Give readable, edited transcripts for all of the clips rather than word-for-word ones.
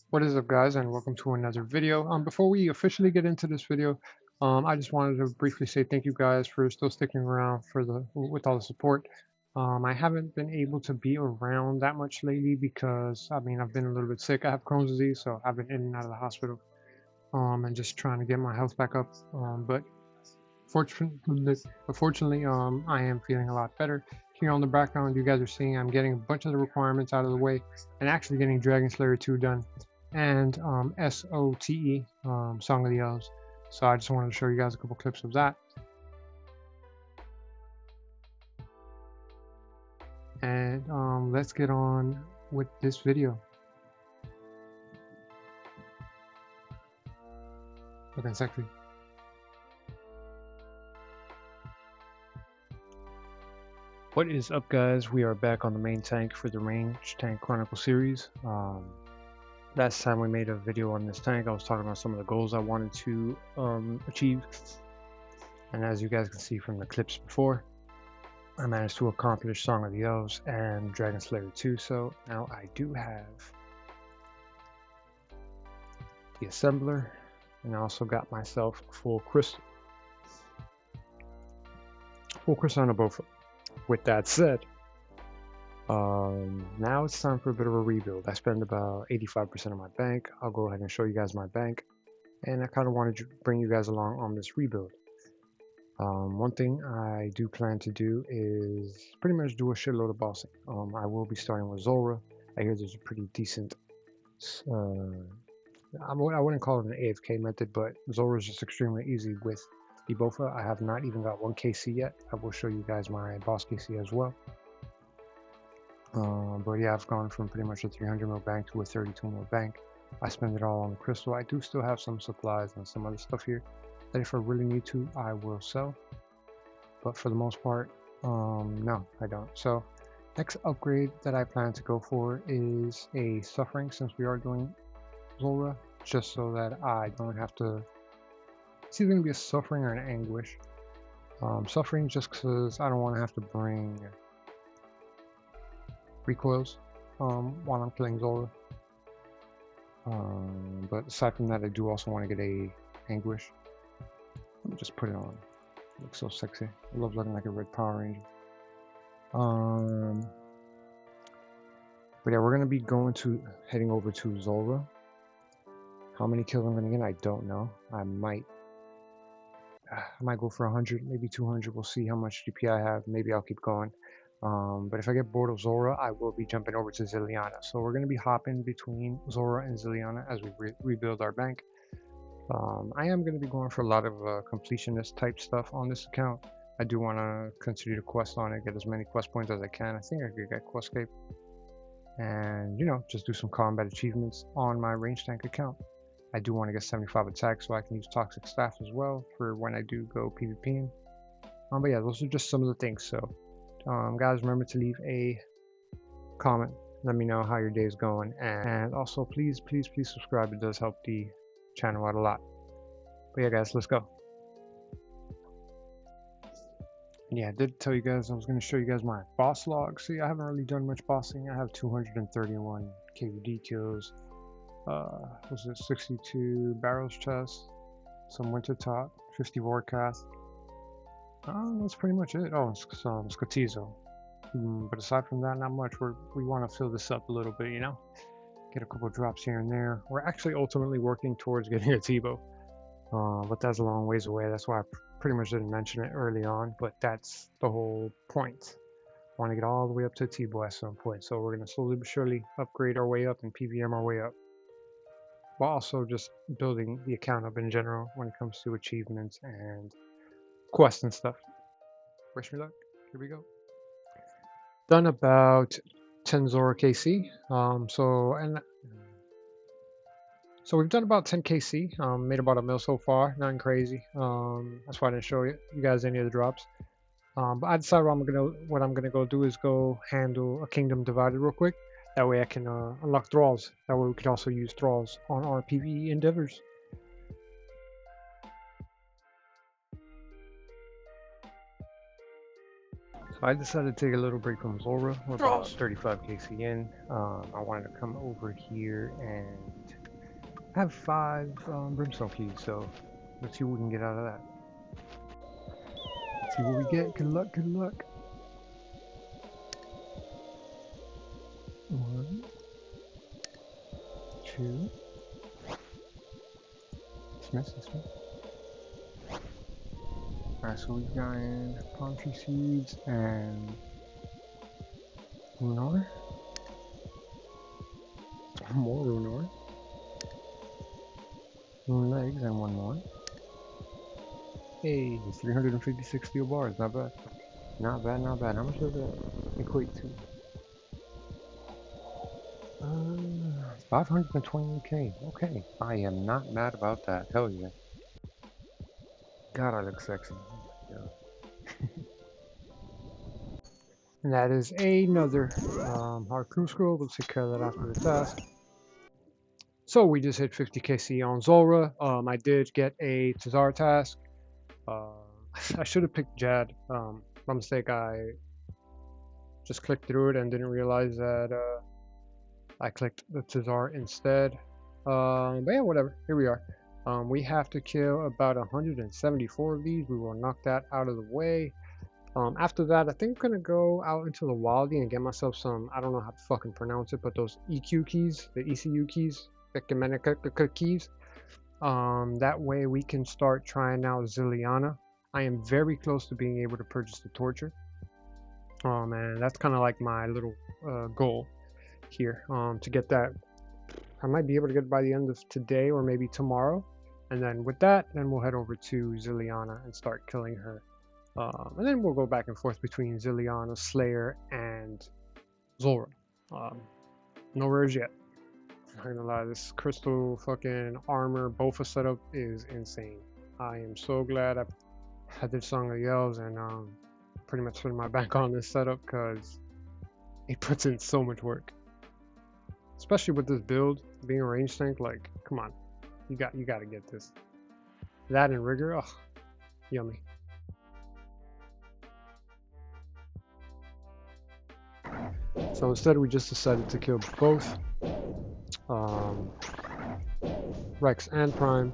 What is up, guys, and welcome to another video. Before we officially get into this video, I just wanted to briefly say thank you guys for still sticking around for with all the support. I haven't been able to be around that much lately because I've been a little bit sick. I have Crohn's disease, so I've been in and out of the hospital, and just trying to get my health back up. But fortunately, I am feeling a lot better. Here on the background, you guys are seeing I'm getting a bunch of the requirements out of the way and actually getting Dragon Slayer 2 done and SOTE, Song of the Elves. So I just wanted to show you guys a couple clips of that. And let's get on with this video. Looking sexy. What is up, guys? We are back on the main tank for the Range Tank Chronicle series. Last time we made a video on this tank, I was talking about some of the goals I wanted to achieve. And as you guys can see from the clips before, I managed to accomplish Song of the Elves and Dragon Slayer 2. So now I do have the assembler, and I also got myself full crystal on a Bowfa. With that said, now it's time for a bit of a rebuild. I spend about 85% of my bank. I'll go ahead and show you guys my bank, and I kind of wanted to bring you guys along on this rebuild. One thing I do plan to do is pretty much do a shitload of bossing. I will be starting with Zulrah. I hear there's a pretty decent, I wouldn't call it an AFK method, but Zulrah is just extremely easy with the Bowfa. I have not even got 1 KC yet. I will show you guys my boss KC as well. But yeah, I've gone from pretty much a 300 mil bank to a 32 mil bank. I spend it all on the crystal. I do still have some supplies and some other stuff here that if I really need to, I will sell. But for the most part, no, I don't. So next upgrade that I plan to go for is a suffering, since we are doing Zulrah, just so that I don't have to. It's either going to be a suffering or an anguish. Suffering just because I don't want to have to bring recoils while I'm killing Zulrah. But aside from that, I do also want to get a anguish. Let me just put it on. It looks so sexy. I love looking like a red Power Ranger. But yeah, we're gonna be heading over to Zulrah. How many kills I'm gonna get, I don't know. I might go for 100, maybe 200. We'll see how much GP I have. Maybe I'll keep going. But if I get bored of Zulrah, I will be jumping over to Ziliana. So we're going to be hopping between Zulrah and Ziliana as we rebuild our bank. I am going to be going for a lot of completionist type stuff on this account. I do want to continue to quest on it, get as many quest points as I can. I think I could get Questscape. And, just do some combat achievements on my range tank account. I do want to get 75 attack so I can use Toxic Staff as well for when I do go PvPing. But yeah, those are just some of the things. So, guys, remember to leave a comment. Let me know how your day is going. And also, please subscribe. It does help the channel out a lot. But yeah, guys, let's go. Yeah, I did tell you guys I was going to show you guys my boss log. See, I haven't really done much bossing. I have 231 KVD kills. Was it 62 barrels chest, some winter top, 50 warcast. That's pretty much it. Oh, some Scotizo. But aside from that, not much. We want to fill this up a little bit, get a couple drops here and there. We're actually ultimately working towards getting a T-bow, but that's a long ways away. That's why I pretty much didn't mention it early on, but that's the whole point. I want to get all the way up to a T-bow at some point. So we're going to slowly but surely upgrade our way up and PVM our way up, while also just building the account up in general when it comes to achievements and quests and stuff. Wish me luck. Here we go. Done about 10 Zora KC. So we've done about 10 KC. Made about a mil so far. Nothing crazy. That's why I didn't show you guys any of the drops. But I decided what I'm gonna go do is go handle a Kingdom Divided real quick. That way I can unlock thralls. That way we could also use thralls on our PvE endeavors. So I decided to take a little break from Zulrah. We're about 35 KC in. I wanted to come over here and have 5 Brimstone keys, so let's see what we can get out of that. Let's see what we get. Good luck, good luck. 1, 2. Dismiss. Alright, so we've gotten palm tree seeds and Lunar. More Lunar. Moon legs and 1 more. Hey, 356 steel bars, not bad. Not bad, not bad. How much does that equate to? 520k. Okay, I am not mad about that. Hell yeah. God, I look sexy. Yeah. And that is another hard crew scroll. We'll take care of that after the task. So we just hit 50k C on Zulrah. I did get a TzHaar task. I should have picked Jad. By mistake, I just clicked through it and didn't realize that I clicked the TzHaar instead. But yeah, whatever. Here we are. We have to kill about 174 of these. We will knock that out of the way. After that, I think I'm gonna go out into the wildy and get myself some, I don't know how to fucking pronounce it, but those EQ keys, the ECU keys, the Kemenica keys. That way we can start trying out Zilliana. I am very close to being able to purchase the torture. And that's kind of like my little goal here, to get that. I might be able to get it by the end of today or maybe tomorrow. And then with that, then we'll head over to Zilliana and start killing her. And then we'll go back and forth between Zilliana, Slayer, and Zulrah. No rares yet. I'm not gonna lie, this crystal fucking armor Bowfa setup is insane. I am so glad I did Song of the Elves and pretty much put my back on this setup because it puts in so much work. Especially with this build, being a range tank, like, come on. You gotta get this. That and rigor, oh, yummy. So instead we just decided to kill both Rex and Prime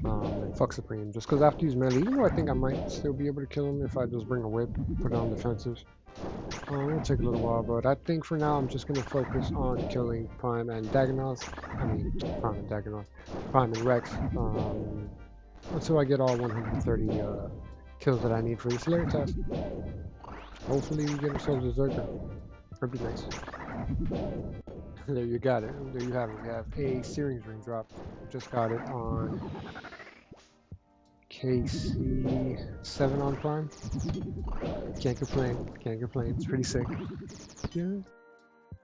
and fuck Supreme, just because after he's melee, even though I think I might still be able to kill him if I just bring a whip, put it on defensive. It'll take a little while, but I think for now I'm just going to focus on killing Prime and Dagannoth. Prime and Dagannoth. Prime and Rex. Until I get all 130 kills that I need for this layer test. Hopefully we get ourselves a Zerker. That'd be nice. There you got it. There you have it. We have a Searing's Ring drop. Just got it on KC7 on Prime. Can't complain. Can't complain. It's pretty sick. Yeah.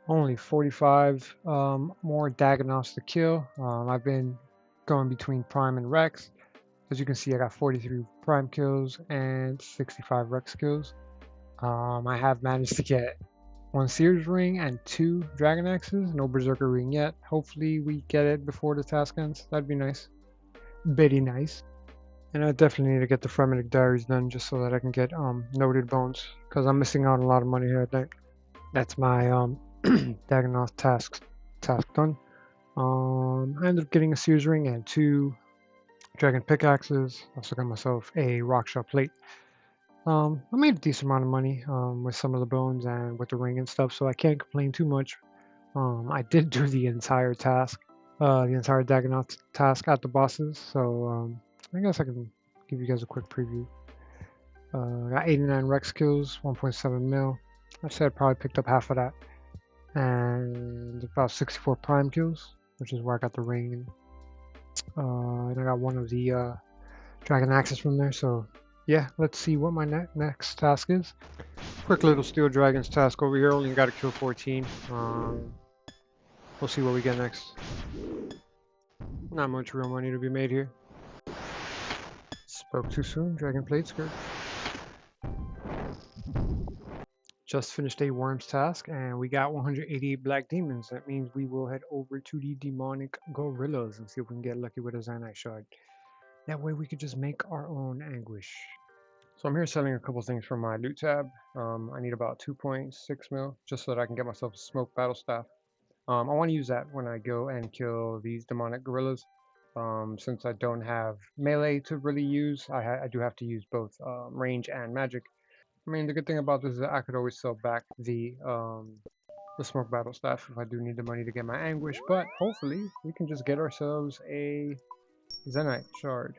Only 45 more Dagannoths to kill. I've been going between Prime and Rex. As you can see, I got 43 Prime kills and 65 Rex kills. I have managed to get 1 Sears ring and 2 Dragon Axes. No Berserker ring yet. Hopefully we get it before the task ends. That'd be nice. Very nice. And I definitely need to get the Fremennik Diaries done just so that I can get Noted Bones. Because I'm missing out on a lot of money here, I think. That's my Dagannoth task done. I ended up getting a Sears ring and 2 Dragon Pickaxes. Also got myself a Rockshot plate. I made a decent amount of money with some of the bones and with the ring and stuff, so I can't complain too much. I did do the entire task, the entire Dagannoth task at the bosses, so I guess I can give you guys a quick preview. Got 89 Rex kills, 1.7 mil. I said I probably picked up half of that. And about 64 Prime kills, which is where I got the ring. And I got 1 of the Dragon Axes from there, so yeah, let's see what my next task is. Quick little Steel Dragons task over here. Only got to kill 14. We'll see what we get next. Not much real money to be made here. Spoke too soon. Dragon Plate Skirt. Just finished a Worms task, and we got 188 Black Demons. That means we will head over to the Demonic Gorillas and see if we can get lucky with a Xanite Shard. That way we could just make our own Anguish. So I'm here selling a couple things from my loot tab. I need about 2.6 mil just so that I can get myself a smoke battle staff. I want to use that when I go and kill these demonic gorillas. Since I don't have melee to really use, I do have to use both range and magic. I mean, the good thing about this is that I could always sell back the smoke battle staff if I do need the money to get my anguish. But hopefully, we can just get ourselves a Zenite shard,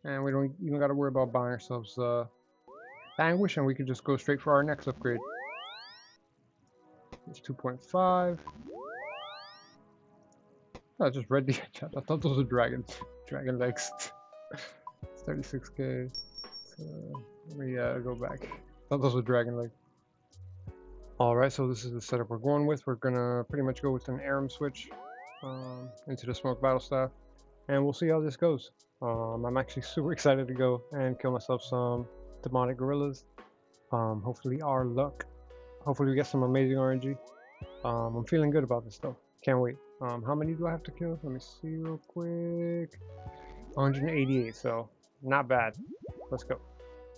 and we don't even got to worry about buying ourselves anguish, and we can just go straight for our next upgrade. It's 2.5. I just read the chat. I thought those were dragons. Dragon legs. It's 36k. So, let me go back. I thought those were dragon legs. Alright, so this is the setup we're going with. We're gonna pretty much go with an Aram switch into the smoke battle staff, and we'll see how this goes. I'm actually super excited to go and kill myself some demonic gorillas. Hopefully we get some amazing RNG. I'm feeling good about this though. Can't wait. How many do I have to kill? Let me see real quick. 188, so not bad. Let's go.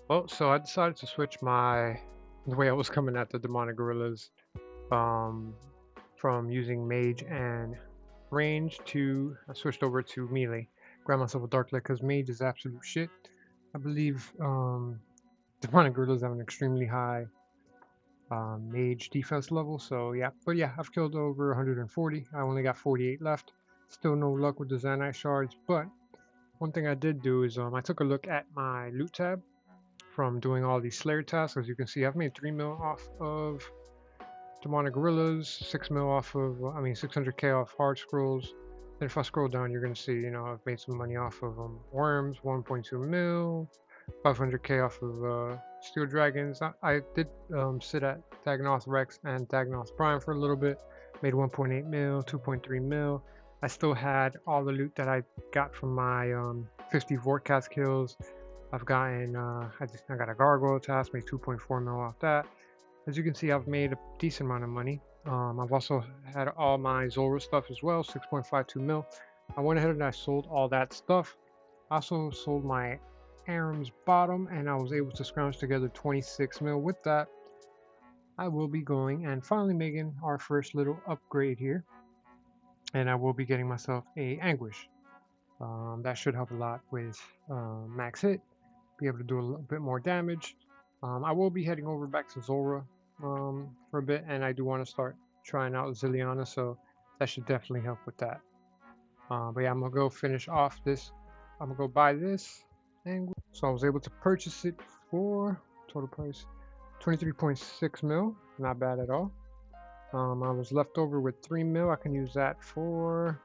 Well, so I decided to switch the way I was coming at the demonic gorillas from using mage and range I switched over to melee. Grab myself a dark light because mage is absolute shit. I believe demonic gorillas have an extremely high mage defense level, so yeah. But yeah, I've killed over 140. I only got 48 left. Still no luck with the Zanite shards, but one thing I did do is I took a look at my loot tab from doing all these Slayer tasks. As you can see, I've made 3 mil off of demonic gorillas, 6 mil off of, 600k off hard scrolls. Then if I scroll down, you're gonna see, I've made some money off of worms, 1.2 mil, 500k off of steel dragons. I did sit at Dagannoth Rex and Dagannoth Prime for a little bit, made 1.8 mil, 2.3 mil. I still had all the loot that I got from my 50 Vorkath kills. I've gotten, I got a gargoyle task, made 2.4 mil off that. As you can see, I've made a decent amount of money. I've also had all my Zulrah stuff as well, 6.52 mil. I went ahead and I sold all that stuff. I also sold my Aram's bottom, and I was able to scrounge together 26 mil. With that, I will be going and finally making our first little upgrade here. And I will be getting myself a anguish. That should help a lot with max hit, be able to do a little bit more damage. I will be heading over back to Zulrah for a bit, and I do want to start trying out Zilliana, so that should definitely help with that. But yeah, I'm gonna go finish off this. I'm gonna go buy this anguish. So I was able to purchase it for total price 23.6 mil, not bad at all. I was left over with 3 mil. I can use that for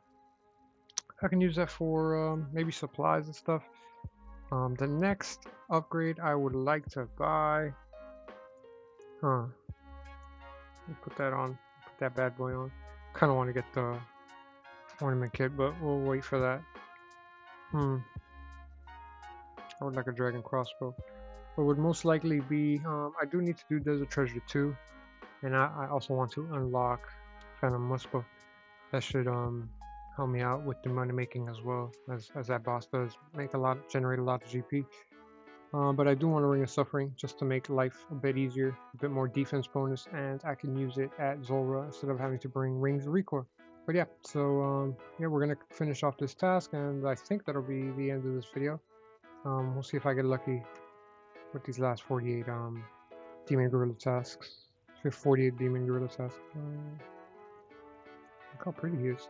maybe supplies and stuff. The next upgrade I would like to buy, let me put that bad boy on. Kind of want to get the ornament kit, but we'll wait for that. I would like a dragon crossbow. What would most likely be, I do need to do Desert Treasure 2, and I also want to unlock Phantom Muspa. That should help me out with the money making as well, as that boss does generate a lot of GP. But I do want a Ring of Suffering just to make life a bit easier, a bit more defense bonus, and I can use it at Zulrah instead of having to bring Rings of Recoil. But yeah, so yeah, we're gonna finish off this task, and I think that'll be the end of this video. We'll see if I get lucky with these last 48 Demon Gorilla tasks. 48 Demon Gorilla tasks. Look how pretty he is.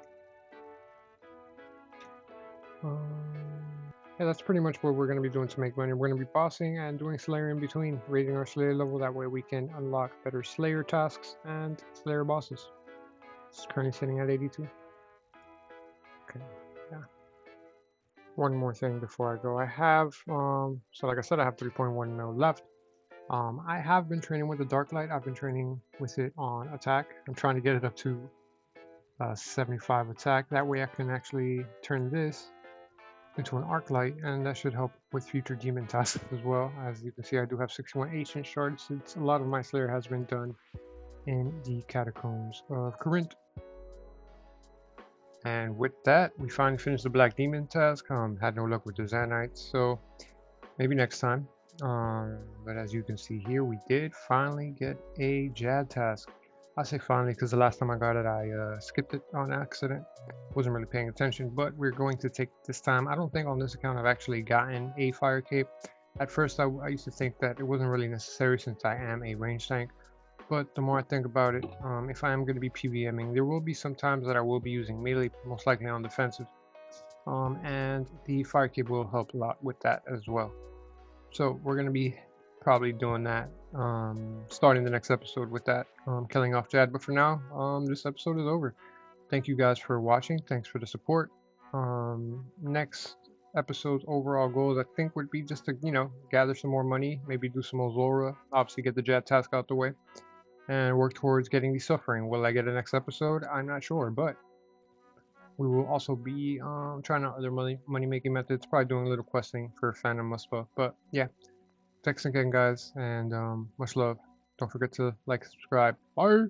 Yeah, that's pretty much what we're going to be doing to make money. We're going to be bossing and doing Slayer in between, raising our Slayer level. That way we can unlock better Slayer tasks and Slayer bosses. It's currently sitting at 82. Okay, yeah. One more thing before I go. I have, so like I said, I have 3.1 mil left. I have been training with the Dark Light. I've been training with it on attack. I'm trying to get it up to 75 attack. That way I can actually turn this into an arc light, and that should help with future demon tasks as well. As you can see, I do have 61 ancient shards since a lot of my Slayer has been done in the catacombs of Corinth. And with that, we finally finished the Black Demon task. Had no luck with the Zanites, so maybe next time. But as you can see here, we did finally get a Jad task. I say finally because the last time I got it, I skipped it on accident. Wasn't really paying attention, but we're going to take this time. I don't think on this account I've actually gotten a fire cape. At first, I used to think that it wasn't really necessary since I am a range tank. But the more I think about it, if I am going to be PVMing, there will be some times that I will be using melee, most likely on defensive. And the fire cape will help a lot with that as well. So we're going to be probably doing that, starting the next episode with that, killing off Jad. But for now, this episode is over. Thank you guys for watching. Thanks for the support. Next episode's overall goals, I think, would be just to, gather some more money, maybe do some more Zulrah, obviously get the Jad task out the way, and work towards getting the suffering. Will I get a next episode? I'm not sure, but we will also be trying out other money making methods, probably doing a little questing for Phantom Muspa. But yeah, thanks again, guys, and much love. Don't forget to like, subscribe. Bye.